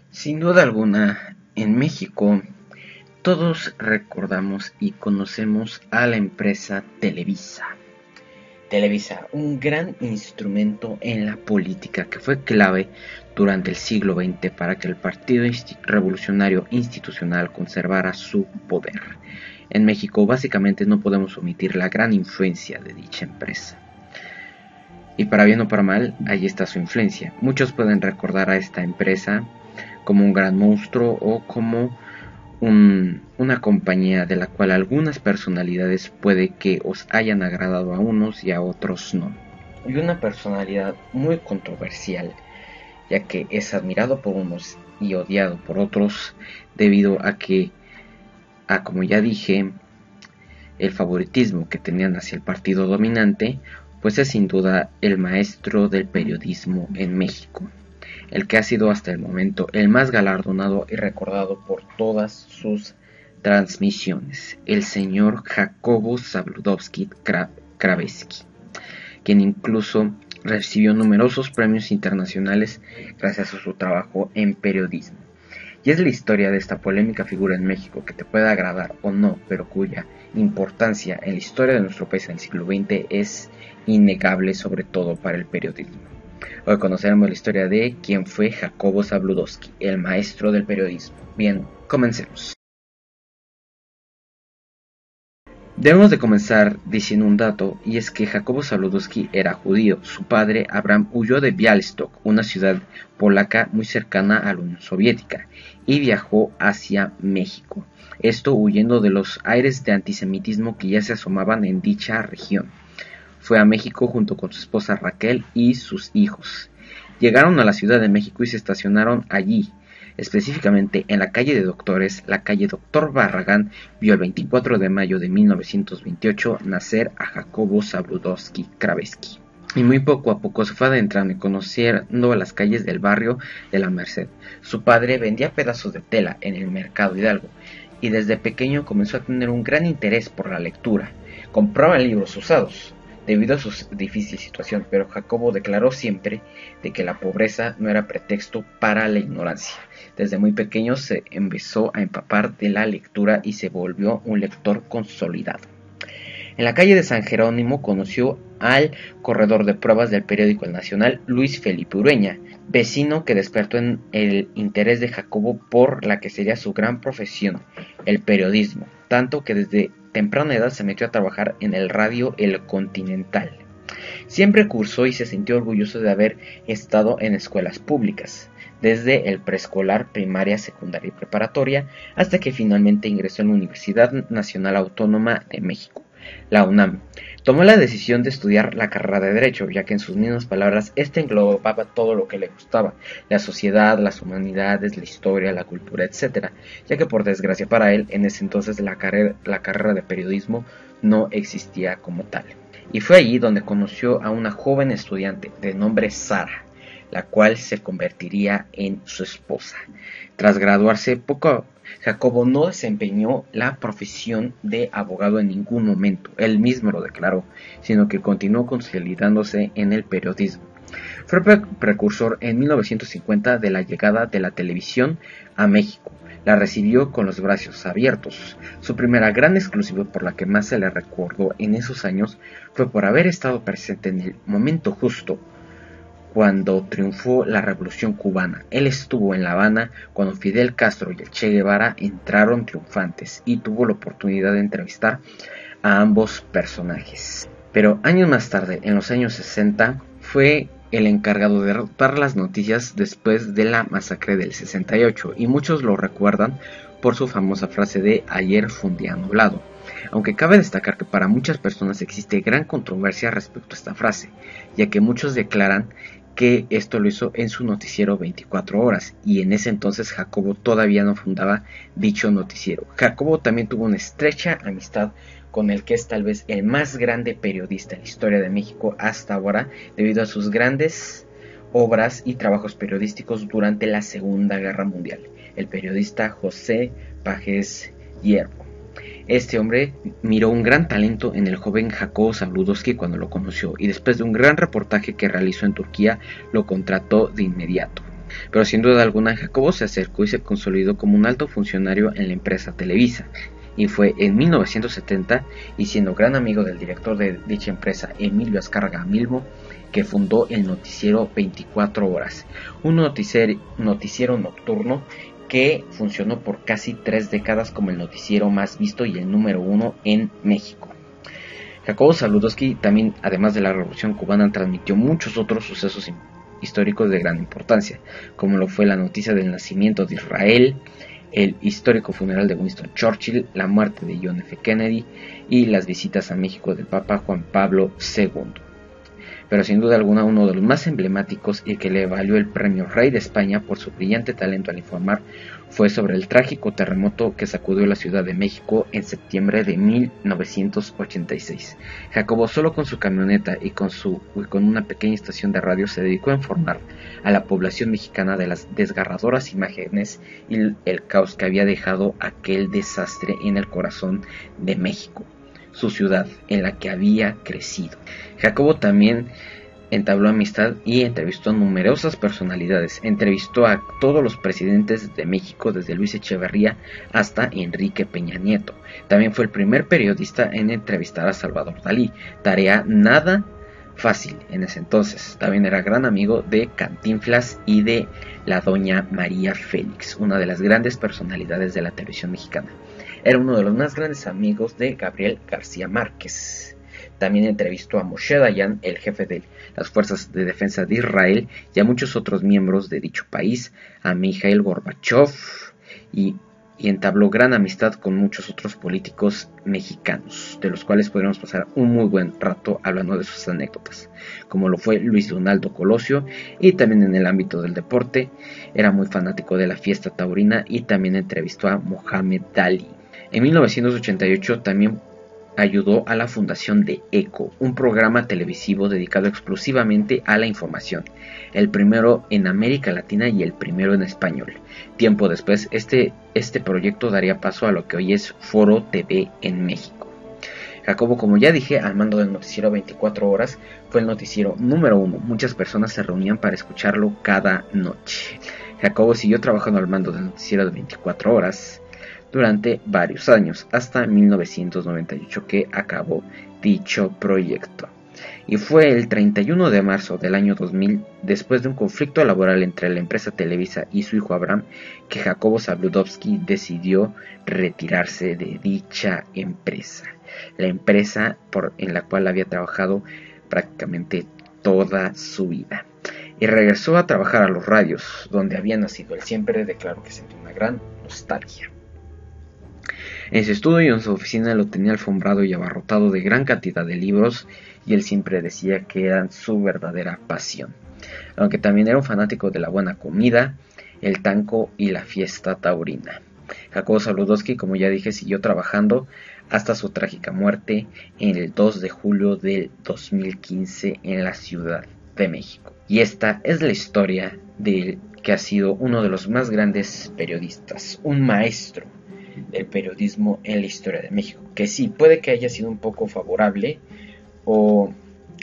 Sin duda alguna, en México todos recordamos y conocemos a la empresa Televisa. Televisa, un gran instrumento en la política que fue clave durante el siglo XX para que el Partido Revolucionario Institucional conservara su poder. En México básicamente no podemos omitir la gran influencia de dicha empresa. Y para bien o para mal, ahí está su influencia. Muchos pueden recordar a esta empresa como un gran monstruo o como una compañía de la cual algunas personalidades puede que os hayan agradado a unos y a otros no. Y una personalidad muy controversial, ya que es admirado por unos y odiado por otros, debido a que, como ya dije, el favoritismo que tenían hacia el partido dominante, pues es sin duda el maestro del periodismo en México, el que ha sido hasta el momento el más galardonado y recordado por todas sus transmisiones, el señor Jacobo Zabludovsky Kraveski, quien incluso recibió numerosos premios internacionales gracias a su trabajo en periodismo. Y es la historia de esta polémica figura en México que te puede agradar o no, pero cuya importancia en la historia de nuestro país en el siglo XX es innegable, sobre todo para el periodismo. Hoy conoceremos la historia de quién fue Jacobo Zabludovsky, el maestro del periodismo. Bien, comencemos. Debemos de comenzar diciendo un dato, y es que Jacobo Zabludovsky era judío. Su padre, Abraham, huyó de Białystok, una ciudad polaca muy cercana a la Unión Soviética, y viajó hacia México. Esto huyendo de los aires de antisemitismo que ya se asomaban en dicha región. Fue a México junto con su esposa Raquel y sus hijos. Llegaron a la Ciudad de México y se estacionaron allí. Específicamente en la calle de Doctores, la calle Doctor Barragán vio el 24 de mayo de 1928 nacer a Jacobo Zabludovsky Kraveski. Y muy poco a poco se fue adentrando y conociendo las calles del barrio de la Merced. Su padre vendía pedazos de tela en el mercado Hidalgo y desde pequeño comenzó a tener un gran interés por la lectura. Compraba libros usados debido a su difícil situación, pero Jacobo declaró siempre de que la pobreza no era pretexto para la ignorancia. Desde muy pequeño se empezó a empapar de la lectura y se volvió un lector consolidado. En la calle de San Jerónimo conoció al corredor de pruebas del periódico El Nacional, Luis Felipe Ureña, vecino que despertó en el interés de Jacobo por la que sería su gran profesión, el periodismo, tanto que desde temprana edad se metió a trabajar en el radio El Continental. Siempre cursó y se sintió orgulloso de haber estado en escuelas públicas, desde el preescolar, primaria, secundaria y preparatoria, hasta que finalmente ingresó en la Universidad Nacional Autónoma de México, la UNAM. Tomó la decisión de estudiar la carrera de Derecho, ya que en sus mismas palabras, englobaba todo lo que le gustaba, la sociedad, las humanidades, la historia, la cultura, etc., ya que por desgracia para él, en ese entonces la carrera de periodismo no existía como tal. Y fue allí donde conoció a una joven estudiante de nombre Sara, la cual se convertiría en su esposa. Tras graduarse, Jacobo no desempeñó la profesión de abogado en ningún momento, él mismo lo declaró, sino que continuó consolidándose en el periodismo. Fue precursor en 1950 de la llegada de la televisión a México. La recibió con los brazos abiertos. Su primera gran exclusiva, por la que más se le recordó en esos años, fue por haber estado presente en el momento justo cuando triunfó la Revolución Cubana. Él estuvo en La Habana cuando Fidel Castro y el Che Guevara entraron triunfantes y tuvo la oportunidad de entrevistar a ambos personajes. Pero años más tarde, en los años 60, fue el encargado de dar las noticias después de la masacre del 68, y muchos lo recuerdan por su famosa frase de "ayer fue un día nublado", aunque cabe destacar que para muchas personas existe gran controversia respecto a esta frase, ya que muchos declaran que esto lo hizo en su noticiero 24 horas, y en ese entonces Jacobo todavía no fundaba dicho noticiero. Jacobo también tuvo una estrecha amistad con el que es tal vez el más grande periodista en la historia de México hasta ahora, debido a sus grandes obras y trabajos periodísticos durante la Segunda Guerra Mundial, el periodista José equipajes hierro. Este hombre miró un gran talento en el joven Jacobo Zabludovsky cuando lo conoció y después de un gran reportaje que realizó en Turquía lo contrató de inmediato. Pero sin duda alguna Jacobo se acercó y se consolidó como un alto funcionario en la empresa Televisa. Y fue en 1970, y siendo gran amigo del director de dicha empresa, Emilio Azcárraga Milmo, que fundó el noticiero 24 horas, un noticiero nocturno que funcionó por casi 3 décadas como el noticiero más visto y el número 1 en México. Jacobo Zabludovsky también, además de la Revolución Cubana, transmitió muchos otros sucesos históricos de gran importancia, como lo fue la noticia del nacimiento de Israel, el histórico funeral de Winston Churchill, la muerte de John F. Kennedy y las visitas a México del Papa Juan Pablo II. Pero sin duda alguna uno de los más emblemáticos y que le valió el premio Rey de España por su brillante talento al informar fue sobre el trágico terremoto que sacudió la Ciudad de México en septiembre de 1986. Jacobo, solo con su camioneta y con una pequeña estación de radio, se dedicó a informar a la población mexicana de las desgarradoras imágenes y el caos que había dejado aquel desastre en el corazón de México, su ciudad en la que había crecido. Jacobo también entabló amistad y entrevistó a numerosas personalidades. Entrevistó a todos los presidentes de México, desde Luis Echeverría hasta Enrique Peña Nieto. También fue el primer periodista en entrevistar a Salvador Dalí, tarea nada fácil en ese entonces. También era gran amigo de Cantinflas y de la doña María Félix, una de las grandes personalidades de la televisión mexicana. Era uno de los más grandes amigos de Gabriel García Márquez. También entrevistó a Moshe Dayan, el jefe de las Fuerzas de Defensa de Israel, y a muchos otros miembros de dicho país, a Mikhail Gorbachev, y entabló gran amistad con muchos otros políticos mexicanos, de los cuales podríamos pasar un muy buen rato hablando de sus anécdotas, como lo fue Luis Donaldo Colosio. Y también en el ámbito del deporte, era muy fanático de la fiesta taurina y también entrevistó a Mohamed Ali. En 1988 también ayudó a la fundación de ECO, un programa televisivo dedicado exclusivamente a la información, el primero en América Latina y el primero en español. Tiempo después, este proyecto daría paso a lo que hoy es Foro TV en México. Jacobo, como ya dije, al mando del noticiero 24 horas, fue el noticiero número 1. Muchas personas se reunían para escucharlo cada noche. Jacobo siguió trabajando al mando del noticiero de 24 horas durante varios años, hasta 1998 que acabó dicho proyecto. Y fue el 31 de marzo del año 2000, después de un conflicto laboral entre la empresa Televisa y su hijo Abraham, que Jacobo Zabludovsky decidió retirarse de dicha empresa. La empresa en la cual había trabajado prácticamente toda su vida. Y regresó a trabajar a los radios, donde había nacido. Él siempre declaró que sentía una gran nostalgia. En su estudio y en su oficina lo tenía alfombrado y abarrotado de gran cantidad de libros, y él siempre decía que eran su verdadera pasión. Aunque también era un fanático de la buena comida, el tango y la fiesta taurina. Jacobo Zabludovsky, como ya dije, siguió trabajando hasta su trágica muerte en el 2 de julio del 2015 en la Ciudad de México. Y esta es la historia de que ha sido uno de los más grandes periodistas, un maestro del periodismo en la historia de México, que sí, puede que haya sido un poco favorable o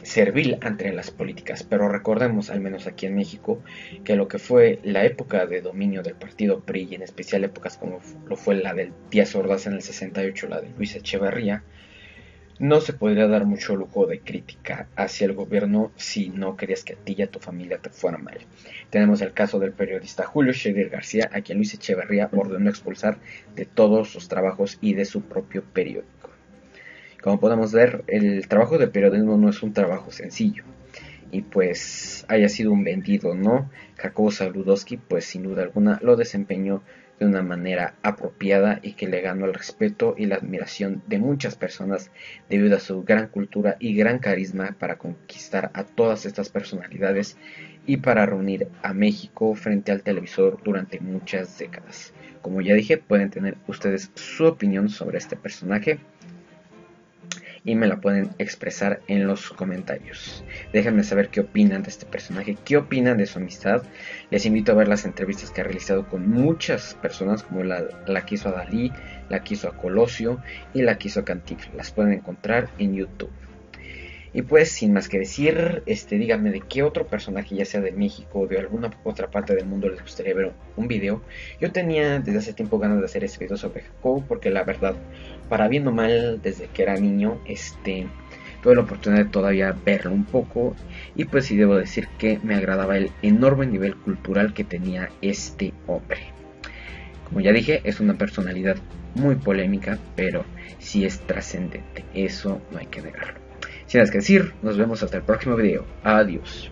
servil ante las políticas, pero recordemos, al menos aquí en México, que lo que fue la época de dominio del partido PRI, y en especial épocas como lo fue la del Díaz Ordaz en el 68, la de Luis Echeverría, no se podría dar mucho lujo de crítica hacia el gobierno si no querías que a ti y a tu familia te fuera mal. Tenemos el caso del periodista Julio Scherer García, a quien Luis Echeverría ordenó expulsar de todos sus trabajos y de su propio periódico. Como podemos ver, el trabajo de periodismo no es un trabajo sencillo, y pues haya sido un vendido, ¿no? Jacobo Zabludovsky, pues sin duda alguna lo desempeñó de una manera apropiada y que le ganó el respeto y la admiración de muchas personas debido a su gran cultura y gran carisma para conquistar a todas estas personalidades y para reunir a México frente al televisor durante muchas décadas. Como ya dije, pueden tener ustedes su opinión sobre este personaje. y me la pueden expresar en los comentarios. Déjenme saber qué opinan de este personaje, qué opinan de su amistad. Les invito a ver las entrevistas que ha realizado con muchas personas, como la que hizo a Dalí, la que hizo a Colosio y la que hizo a Cantinflas. Las pueden encontrar en YouTube. Y pues sin más que decir, díganme de qué otro personaje, ya sea de México o de alguna otra parte del mundo, les gustaría ver un video. Yo tenía desde hace tiempo ganas de hacer ese video sobre Jacobo, porque la verdad, para bien o mal, desde que era niño, tuve la oportunidad de todavía verlo un poco. Y pues sí debo decir que me agradaba el enorme nivel cultural que tenía este hombre. Como ya dije, es una personalidad muy polémica, pero sí es trascendente, eso no hay que negarlo. Sin más que decir, nos vemos hasta el próximo video. Adiós.